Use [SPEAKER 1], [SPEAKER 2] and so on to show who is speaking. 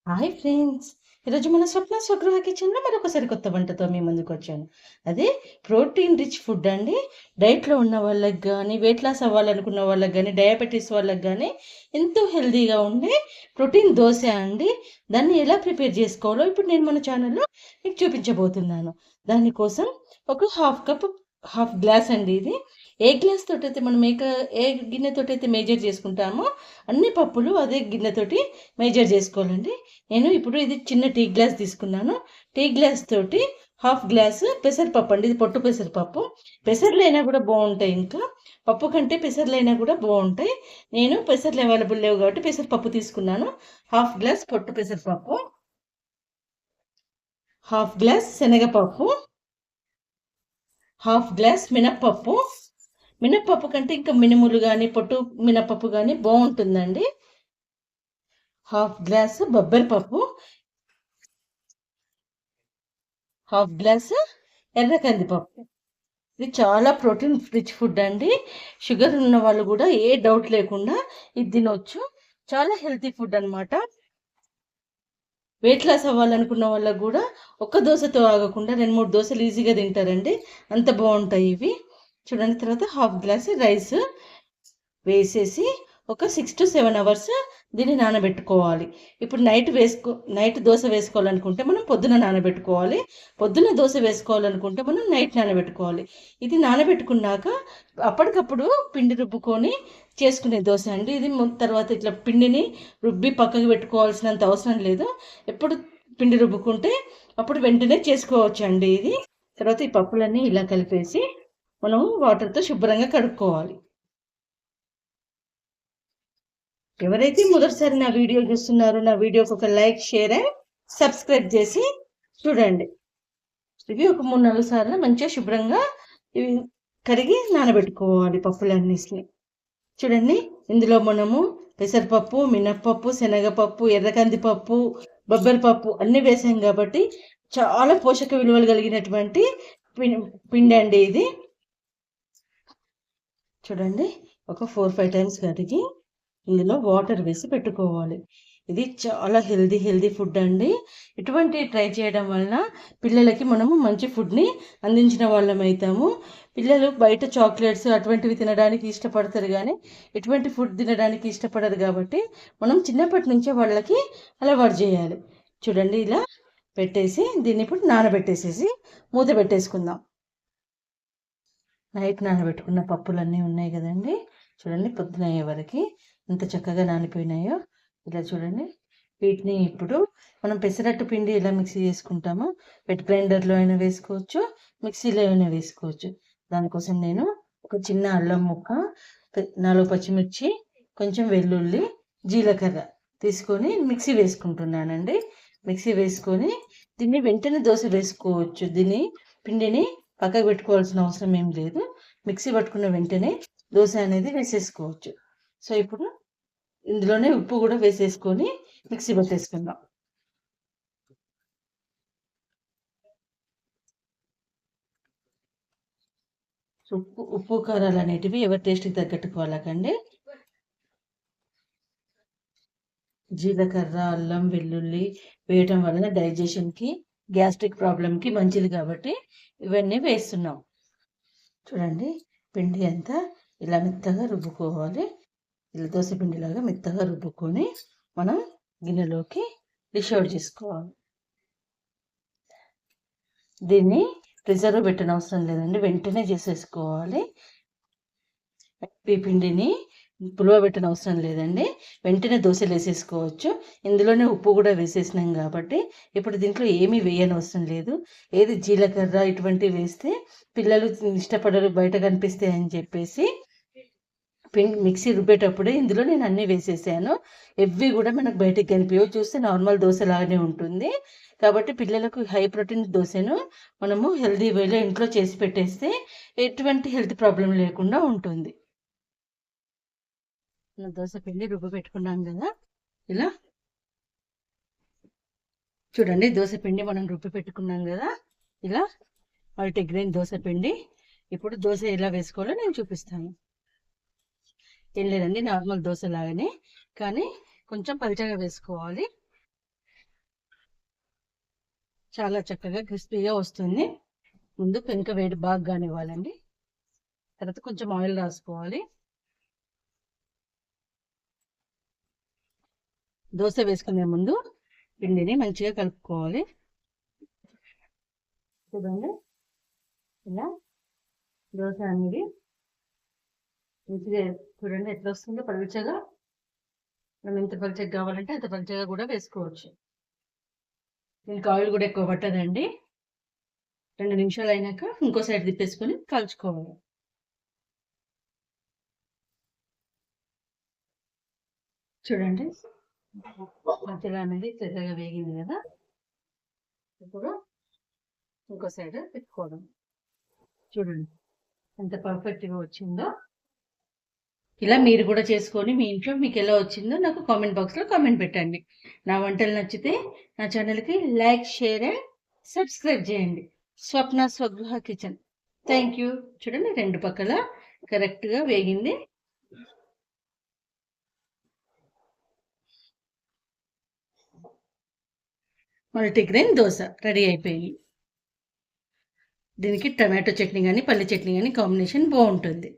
[SPEAKER 1] Hi friends! ఈరోజు మన స్వప్న స్వగృహ కిచెన్‌లో మరొకసారి కొత్త వంటతో మీ ముందుకొచ్చాను. అదే ప్రోటీన్ రిచ్ ఫుడ్ అండి. డైట్‌లో ఉన్న వాళ్ళకి గానీ, వెయిట్ లాస్ అవ్వాలనుకున్న వాళ్ళకి గానీ, డయాబెటిస్ వాళ్ళకి గానీ ఎంతో హెల్తీగా ఉండే ప్రోటీన్ దోస అండి. దాన్ని ఎలా ప్రిపేర్ చేసుకోవాలో ఇప్పుడు నేను మన ఛానల్‌లో మీకు చూపించబోతున్నాను. దానికోసం ఒక హాఫ్ గ్లాస్ అండి ఇది. ఏ గ్లాస్ తోటైతే మనం ఏ గిన్నెతోటైతే మెజర్ చేసుకుంటామో అన్ని పప్పులు అదే గిన్నెతోటి మెజర్ చేసుకోవాలండి. నేను ఇప్పుడు ఇది చిన్న టీ గ్లాస్ తీసుకున్నాను. టీ గ్లాస్ తోటి హాఫ్ గ్లాస్ పెసరపప్పు అండి. ఇది పొట్టు పెసరపప్పు. పెసర్లైనా కూడా బాగుంటాయి. ఇంకా పప్పు కంటే పెసర్లైనా కూడా బాగుంటాయి. నేను పెసర్లు అవైలబుల్ లేవు కాబట్టి పెసరపప్పు తీసుకున్నాను. హాఫ్ గ్లాస్ పొట్టు పెసరపప్పు, హాఫ్ గ్లాస్ శనగపప్పు, హాఫ్ గ్లాస్ మినప్పప్పు. మినప్పప్పు కంటే ఇంకా మినుములు కానీ పొట్టు మినప్పప్పు కానీ బాగుంటుందండి. హాఫ్ గ్లాస్ బొబ్బరి పప్పు, హాఫ్ గ్లాస్ ఎర్ర కందిపప్పు. ఇది చాలా ప్రోటీన్ రిచ్ ఫుడ్ అండి. షుగర్ ఉన్న వాళ్ళు కూడా ఏ డౌట్ లేకుండా ఇది తినొచ్చు. చాలా హెల్తీ ఫుడ్ అనమాట. వెయిట్ లాస్ అవ్వాలనుకున్న వాళ్ళకు కూడా ఒక్క దోశతో ఆగకుండా 2, 3 దోశలు ఈజీగా తింటారండి. అంత బాగుంటాయి ఇవి. చూడండి, తర్వాత హాఫ్ గ్లాస్ రైస్ వేసేసి ఒక 6 to 7 అవర్స్ దీన్ని నానబెట్టుకోవాలి. ఇప్పుడు నైట్ దోశ వేసుకోవాలనుకుంటే మనం పొద్దున నానబెట్టుకోవాలి. పొద్దున దోశ వేసుకోవాలనుకుంటే మనం నైట్ నానబెట్టుకోవాలి. ఇది నానబెట్టుకున్నాక అప్పటికప్పుడు పిండి రుబ్బుకొని చేసుకునే దోశ అండి. ఇది తర్వాత ఇట్లా పిండిని రుబ్బి పక్కకు పెట్టుకోవాల్సినంత అవసరం లేదు. ఎప్పుడు పిండి రుబ్బుకుంటే అప్పుడు వెంటనే చేసుకోవచ్చు అండి ఇది. తర్వాత ఈ పప్పులన్నీ ఇలా కలిపేసి మనం వాటర్తో శుభ్రంగా కడుక్కోవాలి. ఎవరైతే మొదటిసారి నా వీడియో చూస్తున్నారో నా వీడియోకి ఒక లైక్, షేర్ అండ్ సబ్స్క్రైబ్ చేసి చూడండి. ఇవి ఒక 3, 4 సార్లు మంచిగా శుభ్రంగా ఇవి కడిగి నానబెట్టుకోవాలి పప్పులన్నిటిని. చూడండి, ఇందులో మనము పెసరపప్పు, మినప్పప్పు, శనగపప్పు, ఎర్రకందిపప్పు, బొబ్బరిపప్పు అన్నీ వేసాం కాబట్టి చాలా పోషక విలువలు కలిగినటువంటి పిండి అండి ఇది. చూడండి, ఒక 4, 5 టైమ్స్ కడిగి ఇందులో వాటర్ వేసి పెట్టుకోవాలి. ఇది చాలా హెల్దీ ఫుడ్ అండి. ఇటువంటి ట్రై చేయడం వలన పిల్లలకి మనము మంచి ఫుడ్ని అందించిన వాళ్ళం అవుతాము. పిల్లలు బయట చాక్లెట్స్ అటువంటివి తినడానికి ఇష్టపడతారు, కానీ ఇటువంటి ఫుడ్ తినడానికి ఇష్టపడరు. కాబట్టి మనం చిన్నప్పటి నుంచే వాళ్ళకి అలవాటు చేయాలి. చూడండి, ఇలా పెట్టేసి దీన్ని ఇప్పుడు నానబెట్టేసేసి మూత పెట్టేసుకుందాం. నైట్ నానబెట్టుకున్న పప్పులన్నీ ఉన్నాయి కదండి. చూడండి, పొద్దున అయ్యే వరకు ఎంత చక్కగా నానిపోయినాయో. ఇలా చూడండి, వీటిని ఇప్పుడు మనం పెసరట్టు పిండి ఎలా మిక్సీ చేసుకుంటామో వెట్ గ్రైండర్లో అయినా వేసుకోవచ్చు, మిక్సీలో అయినా వేసుకోవచ్చు. దానికోసం నేను ఒక చిన్న అల్లం ముక్క, 4 పచ్చిమిర్చి, కొంచెం వెల్లుల్లి, జీలకర్ర తీసుకొని మిక్సీ వేసుకుంటున్నానండి. మిక్సీ వేసుకొని దీన్ని వెంటనే దోశ వేసుకోవచ్చు. పిండిని పక్కకు పెట్టుకోవాల్సిన అవసరం ఏం లేదు. మిక్సీ పట్టుకున్న వెంటనే దోశ అనేది వేసేసుకోవచ్చు. సో ఇప్పుడు ఇందులోనే ఉప్పు కూడా వేసేసుకొని మిక్సీ పట్టేసుకుందాం. ఉప్పు కారాలు అనేటివి ఎవరి టేస్ట్కి తగ్గట్టుకు వాళ్ళకండి. జీలకర్ర, అల్లం, వెల్లుల్లి వేయటం వలన డైజెషన్కి, గ్యాస్ట్రిక్ ప్రాబ్లంకి మంచిది కాబట్టి ఇవన్నీ వేస్తున్నాం. చూడండి, పిండి అంతా ఇలా మెత్తగా రుబ్బుకోవాలి. ఇలా దోశ పిండిలాగా మెత్తగా రుబ్బుకొని మనం గిన్నెలోకి డిష్ అవుట్ చేసుకోవాలి. దీన్ని ప్రిజర్వ్ పెట్టనవసరం లేదండి, వెంటనే చేసేసుకోవాలి. ఈ పిండిని పులువ పెట్టనవసరం లేదండి, వెంటనే దోశలు వేసేసుకోవచ్చు. ఇందులోనే ఉప్పు కూడా వేసేసినాం కాబట్టి ఇప్పుడు దీంట్లో ఏమీ వేయనవసరం లేదు. ఏది జీలకర్ర ఇటువంటివి వేస్తే పిల్లలు ఇష్టపడరు, బయట కనిపిస్తాయి అని చెప్పేసి మిక్సీ రుబ్బేటప్పుడే ఇందులో నేను అన్నీ వేసేసాను. ఎవ్వి కూడా మనకు బయటకు కనిపించవు, చూస్తే నార్మల్ దోశ లాగానే ఉంటుంది. కాబట్టి పిల్లలకు హై ప్రోటీన్ దోశను మనము హెల్దీ వేలో ఇంట్లో చేసి పెట్టేస్తే ఎటువంటి హెల్త్ ప్రాబ్లం లేకుండా ఉంటుంది. దోశ పిండి రుబ్బు పెట్టుకున్నాం కదా. ఇలా చూడండి, దోశ పిండి మనం రుబ్బి పెట్టుకున్నాం కదా. ఇలా మల్టీగ్రెయిన్ దోశ పిండి. ఇప్పుడు దోశ ఎలా వేసుకోవాలో నేను చూపిస్తాను. ఏం లేదండి, నార్మల్ దోశ లాగానే, కానీ కొంచెం పలుచగా వేసుకోవాలి. చాలా చక్కగా క్రిస్పీగా వస్తుంది. ముందు పెంక వేడి బాగా కానివ్వాలండి. తర్వాత కొంచెం ఆయిల్ రాసుకోవాలి. దోశ వేసుకునే ముందు పిండిని మంచిగా కలుపుకోవాలి. చూడండి, ఇలా దోశ అనేది మంచిగా చూడండి ఎట్లా వస్తుందో పలుచగా. మనం ఎంత పలుచగా కావాలంటే అంత పలుచగా కూడా వేసుకోవచ్చు. దీనికి ఆయిల్ కూడా ఎక్కువ పట్టదండి. 2 నిమిషాలు అయినాక ఇంకో సైడ్ తిప్పేసుకొని కాల్చుకోవాలి. చూడండి, మధ్యలో అనేది చక్కగా వేగింది కదా. ఇప్పుడు ఇంకో సైడ్ పెట్టుకోవడం. చూడండి ఎంత పర్ఫెక్ట్గా వచ్చిందో. ఇలా మీరు కూడా చేసుకొని మీ ఇంట్లో మీకు ఎలా వచ్చిందో నాకు కామెంట్ బాక్స్లో కామెంట్ పెట్టండి. నా వంటలు నచ్చితే నా ఛానల్కి లైక్, షేర్ అండ్ సబ్స్క్రైబ్ చేయండి. స్వప్న స్వగృహ కిచెన్. Thank you. చూడండి 2 పక్కల కరెక్ట్గా వేగింది. మల్టీగ్రెయిన్ దోశ రెడీ అయిపోయి. దీనికి టమాటో చట్నీ కానీ పల్లి చట్నీ కానీ కాంబినేషన్ బాగుంటుంది.